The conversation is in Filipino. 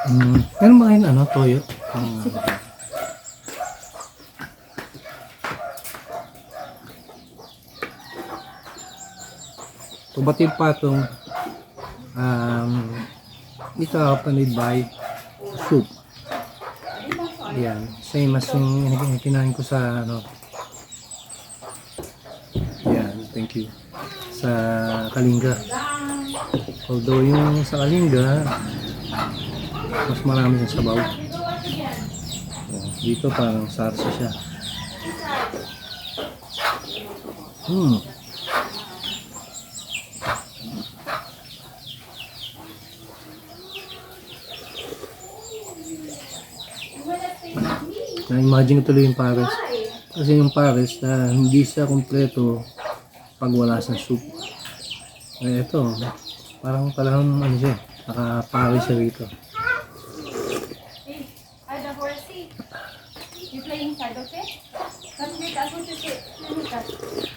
Meron ba kayong toyo? Tubating patong ito accompanied by soup. Yan, same as yung kinain ko sa yan, thank you, sa Kalinga. Although yung sa Kalinga mas marami yung sabaw. Dito parang sarsa siya. Na-imagine ko tuloy yung pares. Kasi yung pares na hindi siya kompleto pag wala sa soup. Eh ito, parang siya, nakapares siya rito. Hey, the horsey. You playing inside, okay? Let's make us to sit.